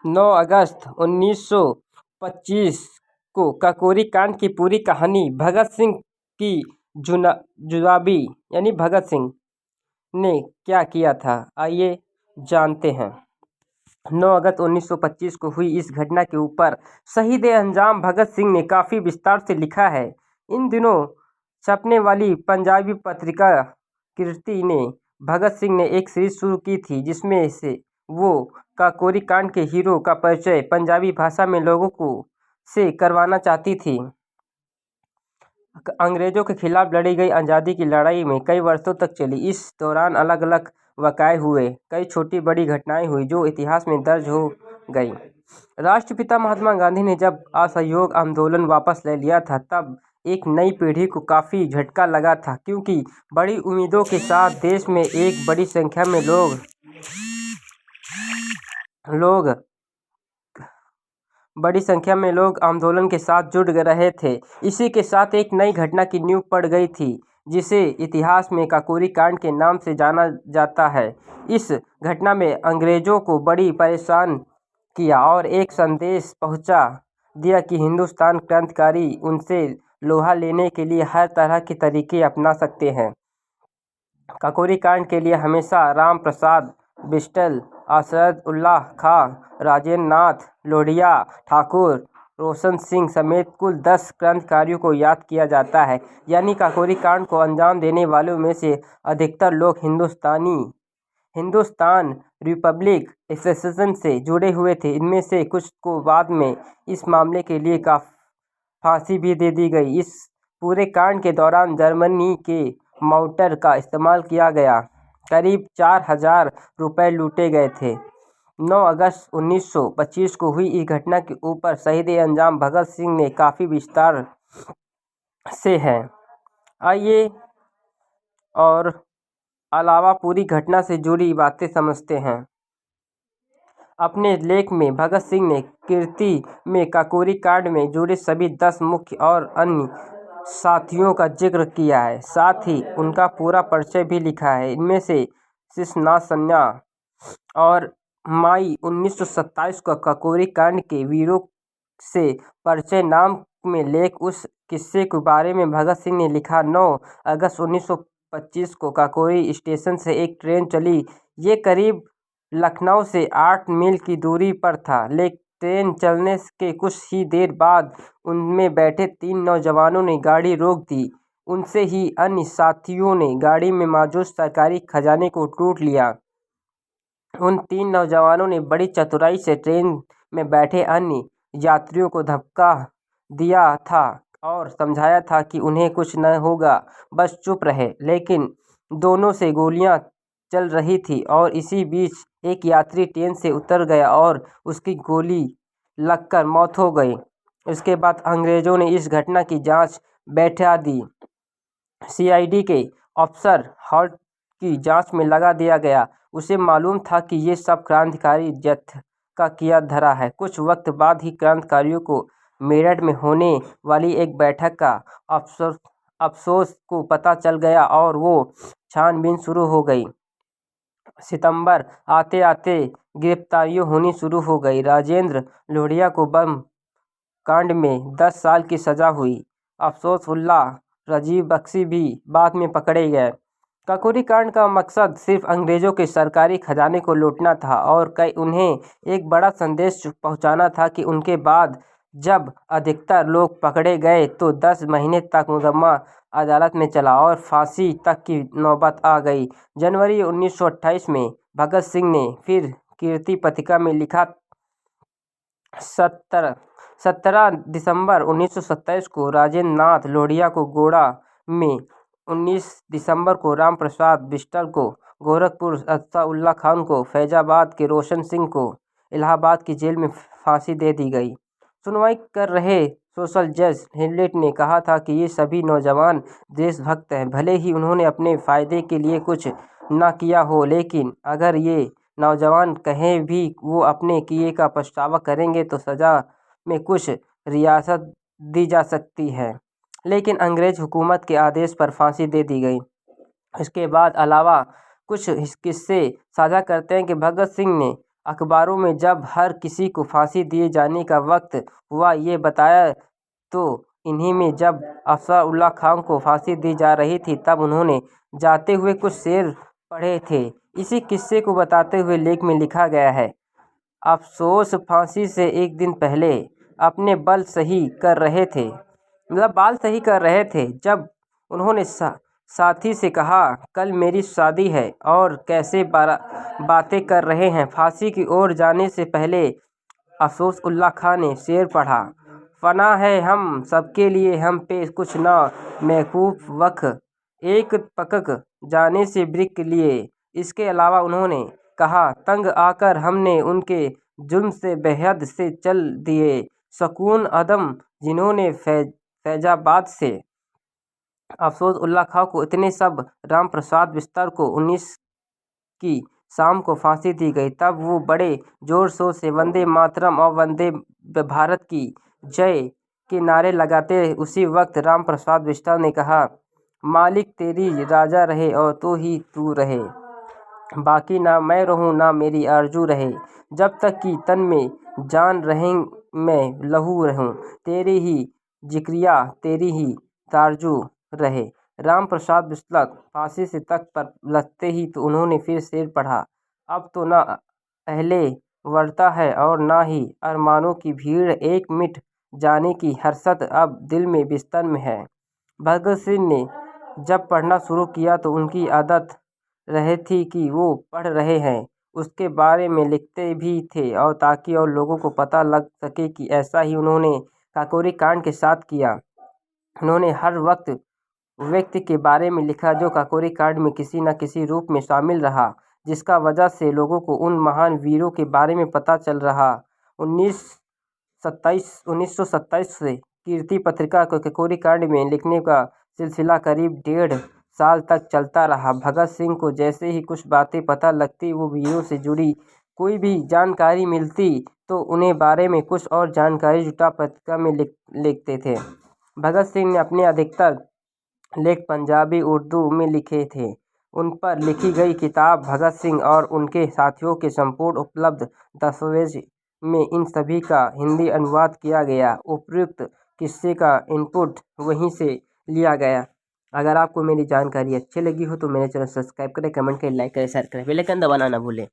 9 अगस्त 1925 को काकोरी कांड की पूरी कहानी भगत सिंह की जुलाबी यानी भगत सिंह ने क्या किया था, आइए जानते हैं। 9 अगस्त 1925 को हुई इस घटना के ऊपर शहीद अंजाम भगत सिंह ने काफ़ी विस्तार से लिखा है। इन दिनों छपने वाली पंजाबी पत्रिका कीर्ति ने भगत सिंह ने एक सीरीज शुरू की थी जिसमें से वो काकोरी कांड के हीरो का परिचय पंजाबी भाषा में लोगों को से करवाना चाहती थी। अंग्रेजों के खिलाफ लड़ी गई आज़ादी की लड़ाई में कई वर्षों तक चली। इस दौरान अलग अलग वाक़ये हुए, कई छोटी बड़ी घटनाएं हुई जो इतिहास में दर्ज हो गई। राष्ट्रपिता महात्मा गांधी ने जब असहयोग आंदोलन वापस ले लिया था तब एक नई पीढ़ी को काफ़ी झटका लगा था, क्योंकि बड़ी उम्मीदों के साथ देश में एक बड़ी संख्या में लोग आंदोलन के साथ जुड़ रहे थे। इसी के साथ एक नई घटना की नींव पड़ गई थी जिसे इतिहास में काकोरी कांड के नाम से जाना जाता है। इस घटना में अंग्रेजों को बड़ी परेशान किया और एक संदेश पहुंचा दिया कि हिंदुस्तान क्रांतिकारी उनसे लोहा लेने के लिए हर तरह के तरीके अपना सकते हैं। काकोरी कांड के लिए हमेशा राम प्रसाद बिस्टल, असद उल्लाह खां, राजेंद्र नाथ लोहिया ठाकुर, रोशन सिंह समेत कुल 10 क्रांतिकारियों को याद किया जाता है। यानी काकोरी कांड को अंजाम देने वालों में से अधिकतर लोग हिंदुस्तान रिपब्लिक एसोसिएशन से जुड़े हुए थे। इनमें से कुछ को बाद में इस मामले के लिए फांसी भी दे दी गई। इस पूरे कांड के दौरान जर्मनी के मार्टर का इस्तेमाल किया गया। करीब 4,000 रुपये लूटे गए थे। 9 अगस्त 1925 को हुई इस घटना के ऊपर शहीद अंजाम भगत सिंह ने काफ़ी विस्तार से है, आइए और अलावा पूरी घटना से जुड़ी बातें समझते हैं। अपने लेख में भगत सिंह ने कीर्ति में काकोरी कांड में जुड़े सभी 10 मुख्य और अन्य साथियों का जिक्र किया है, साथ ही उनका पूरा परिचय भी लिखा है। इनमें से शिशनाथ सन्या और मई 1927 को काकोरी कांड के वीरों से परिचय नाम में लेख उस किस्से के बारे में भगत सिंह ने लिखा। 9 अगस्त 1925 को काकोरी स्टेशन से एक ट्रेन चली। ये करीब लखनऊ से 8 मील की दूरी पर था, लेकिन ट्रेन चलने के कुछ ही देर बाद उनमें बैठे 3 नौजवानों ने गाड़ी रोक दी। उनसे ही अन्य साथियों ने गाड़ी में मौजूद सरकारी खजाने को लूट लिया। उन 3 नौजवानों ने बड़ी चतुराई से ट्रेन में बैठे अन्य यात्रियों को धक्का दिया था और समझाया था कि उन्हें कुछ न होगा, बस चुप रहे। लेकिन दोनों से गोलियां चल रही थी और इसी बीच एक यात्री ट्रेन से उतर गया और उसकी गोली लगकर मौत हो गई। इसके बाद अंग्रेज़ों ने इस घटना की जांच बैठा दी। सीआईडी के अफसर हॉल्ट की जांच में लगा दिया गया। उसे मालूम था कि ये सब क्रांतिकारी जत्था का किया धरा है। कुछ वक्त बाद ही क्रांतिकारियों को मेरठ में होने वाली एक बैठक का अफसोस को पता चल गया और वो छानबीन शुरू हो गई। सितंबर आते आते गिरफ्तारियां होनी शुरू हो गई। राजेंद्र लोहिया को बम कांड में 10 साल की सज़ा हुई। अफसोस उल्लाह राजीव बख्शी भी बाद में पकड़े गए। काकोरी कांड का मकसद सिर्फ अंग्रेज़ों के सरकारी खजाने को लूटना था और उन्हें एक बड़ा संदेश पहुंचाना था कि उनके बाद जब अधिकतर लोग पकड़े गए तो 10 महीने तक मुकदमा अदालत में चला और फांसी तक की नौबत आ गई। जनवरी 1928 में भगत सिंह ने फिर कीर्ति पत्रिका में लिखा। 17 दिसंबर 1927 को राजेंद्र नाथ लोहिया को गोड़ा में, 19 दिसंबर को राम प्रसाद बिस्टल को गोरखपुर, असद उल्लाह खान को फैजाबाद के रोशन सिंह को इलाहाबाद की जेल में फांसी दे दी गई। सुनवाई कर रहे सोशल जज हेवलेट ने कहा था कि ये सभी नौजवान देशभक्त हैं। भले ही उन्होंने अपने फ़ायदे के लिए कुछ ना किया हो, लेकिन अगर ये नौजवान कहें भी वो अपने किए का पछतावा करेंगे तो सज़ा में कुछ रियासत दी जा सकती है। लेकिन अंग्रेज़ हुकूमत के आदेश पर फांसी दे दी गई। इसके बाद अलावा कुछ किस्से साझा करते हैं कि भगत सिंह ने अखबारों में जब हर किसी को फांसी दिए जाने का वक्त हुआ ये बताया, तो इन्हीं में जब अफसर खान को फांसी दी जा रही थी तब उन्होंने जाते हुए कुछ शेर पढ़े थे। इसी किस्से को बताते हुए लेख में लिखा गया है, अफसोस फांसी से एक दिन पहले अपने बाल सही कर रहे थे जब उन्होंने साथी से कहा, कल मेरी शादी है और कैसे बातें कर रहे हैं। फांसी की ओर जाने से पहले अफसोस उल्लाह खान ने शेर पढ़ा, फना है हम सबके लिए हम पे कुछ ना महकूफ वक्त, एक पकक जाने से ब्रिक लिए। इसके अलावा उन्होंने कहा, तंग आकर हमने उनके जुल्म से बेहद से चल दिए सुकून अदम जिन्होंने फैजाबाद से। अफसोस उल्लाह खां को इतने सब राम प्रसाद बिस्तर को 19 की शाम को फांसी दी गई। तब वो बड़े जोर शोर से वंदे मातरम और वंदे भारत की जय के नारे लगाते। उसी वक्त राम प्रसाद बिस्तर ने कहा, मालिक तेरी राजा रहे और तू रहे, बाकी ना मैं रहूं ना मेरी आरजू रहे, जब तक कि तन में जान रहे मैं लहू रहूं, तेरी ही जिक्रिया तेरी ही तारजू रहे। राम प्रसाद बिस्तर फांसी से तख्त पर लगते ही तो उन्होंने फिर शेर पढ़ा, अब तो ना अहले वर्ता है और ना ही अरमानों की भीड़, एक मिट जाने की हसरत अब दिल में बिस्तर में है। भगत सिंह ने जब पढ़ना शुरू किया तो उनकी आदत रही थी कि वो पढ़ रहे हैं उसके बारे में लिखते भी थे, और ताकि और लोगों को पता लग सके कि ऐसा ही उन्होंने काकोरी कांड के साथ किया। उन्होंने हर वक्त व्यक्ति के बारे में लिखा जो काकोरी कांड में किसी न किसी रूप में शामिल रहा, जिसका वजह से लोगों को उन महान वीरों के बारे में पता चल रहा। 1927 से कीर्ति पत्रिका को काकोरी कांड में लिखने का सिलसिला करीब 1.5 साल तक चलता रहा। भगत सिंह को जैसे ही कुछ बातें पता लगती, वो वीरों से जुड़ी कोई भी जानकारी मिलती तो उन्हें बारे में कुछ और जानकारी जुटा पत्रिका में लिखते थे। भगत सिंह ने अपने अधिकतर लेख पंजाबी उर्दू में लिखे थे। उन पर लिखी गई किताब भगत सिंह और उनके साथियों के संपूर्ण उपलब्ध दस्तावेज में इन सभी का हिंदी अनुवाद किया गया। उपयुक्त किस्से का इनपुट वहीं से लिया गया। अगर आपको मेरी जानकारी अच्छी लगी हो तो मेरे चैनल सब्सक्राइब करें, कमेंट करें, लाइक करें, शेयर करें, बेल आइकन दबाना ना भूलें।